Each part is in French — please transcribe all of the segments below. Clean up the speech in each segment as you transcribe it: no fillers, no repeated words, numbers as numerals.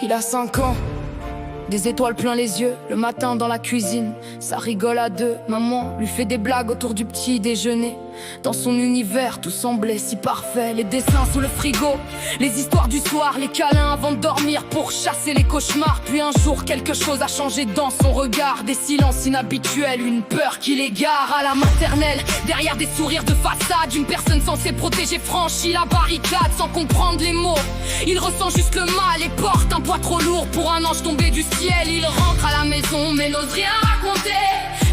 Il a 5 ans, des étoiles plein les yeux. Le matin dans la cuisine, ça rigole à deux. Maman lui fait des blagues autour du petit déjeuner. Dans son univers, tout semblait si parfait. Les dessins sous le frigo, les histoires du soir, les câlins avant de dormir pour chasser les cauchemars. Puis un jour, quelque chose a changé dans son regard. Des silences inhabituels, une peur qui l'égare. À la maternelle, derrière des sourires de façade, une personne censée protéger franchit la barricade sans comprendre les mots. Il ressent juste le mal et porte un poids trop lourd pour un ange tombé du ciel. Il rentre à la maison mais n'ose rien raconter,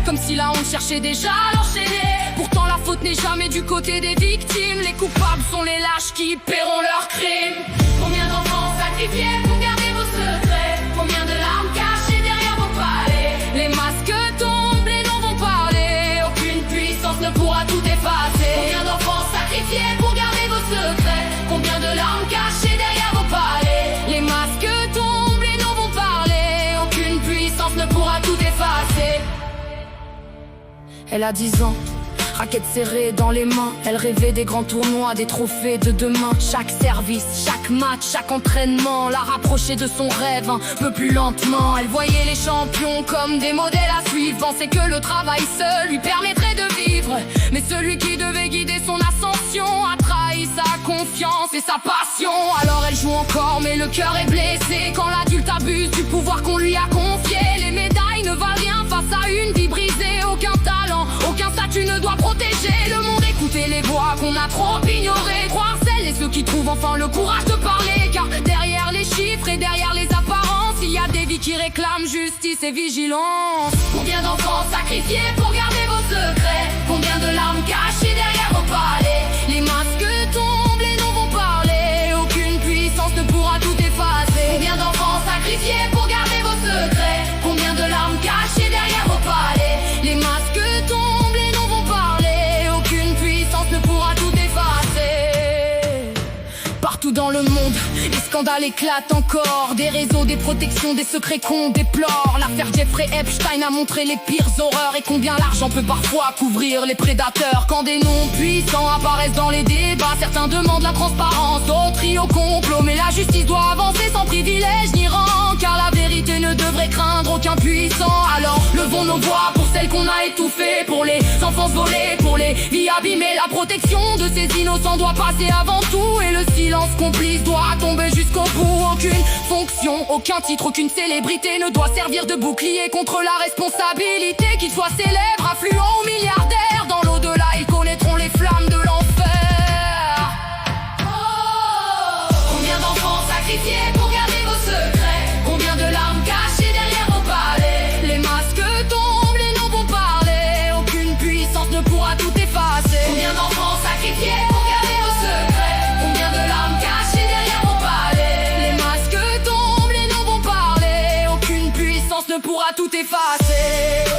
comme si la honte cherchait déjà à l'enchaîner. Pourtant la faute n'est jamais du côté des victimes. Les coupables sont les lâches qui paieront leurs crimes. Combien d'enfants sacrifiés pour garder vos secrets? Combien de larmes cachées derrière vos palais? Les masques tombent, les noms vont parler. Aucune puissance ne pourra tout effacer. Combien d'enfants sacrifiés pour garder vos secrets? Combien de larmes cachées derrière vos palais? Les masques tombent, les noms vont parler. Aucune puissance ne pourra tout effacer. Elle a 10 ans, raquette serrée dans les mains. Elle rêvait des grands tournois, des trophées de demain. Chaque service, chaque match, chaque entraînement la rapprochait de son rêve un peu plus lentement. Elle voyait les champions comme des modèles à suivre, pensait que le travail seul lui permettrait de vivre. Mais celui qui devait guider son ascension a trahi sa confiance et sa passion. Alors elle joue encore mais le cœur est blessé quand l'adulte abuse du pouvoir qu'on lui a confié. Les médailles ne valent rien face à une vie brisée. Aucun talent, aucun statut ne doit protéger le monde. Écouter les voix qu'on a trop ignorées, croire celles et ceux qui trouvent enfin le courage de parler. Car derrière les chiffres et derrière les apparences, il y a des vies qui réclament justice et vigilance. Combien d'enfants sacrifiés pour garder vos secrets? Combien de larmes cachées derrière vos palais? Les masques tombent, les noms vont parler. Aucune puissance ne pourra tout effacer. Combien d'enfants sacrifiés pour garder vos secrets? Combien de larmes cachées derrière vos palais? Les masques tombent, les noms vont parler. Aucune puissance ne pourra tout effacer. Partout dans le monde, les scandales éclatent encore. Des réseaux, des protections, des secrets qu'on déplore. L'affaire Jeffrey Epstein a montré les pires horreurs et combien l'argent peut parfois couvrir les prédateurs. Quand des noms puissants apparaissent dans les débats, certains demandent la transparence, d'autres crient au complot. Mais la justice doit avancer sans privilège ni rang, car la vérité ne devrait craindre aucun puissant. Alors levons nos voix pour celles qu'on a étouffées, pour les enfants volés, pour les vies abîmées. La protection de ces innocents doit passer avant tout, et le silence complice doit tomber jusqu'au bout. Aucune fonction, aucun titre, aucune célébrité ne doit servir de bouclier contre la responsabilité. Qu'ils soient célèbres, affluents ou milliardaires, dans l'au-delà ils connaîtront les flammes de l'enfer. Combien d'enfants sacrifiés pour garder vos secrets? Combien de larmes cachées derrière vos palais? Les masques tombent, les noms vont parler. Aucune puissance ne pourra tout effacer. Combien d'enfants sacrifiés pour garder vos secrets? Combien de larmes cachées derrière vos palais? Les masques tombent, les noms vont parler. Aucune puissance ne pourra tout effacer.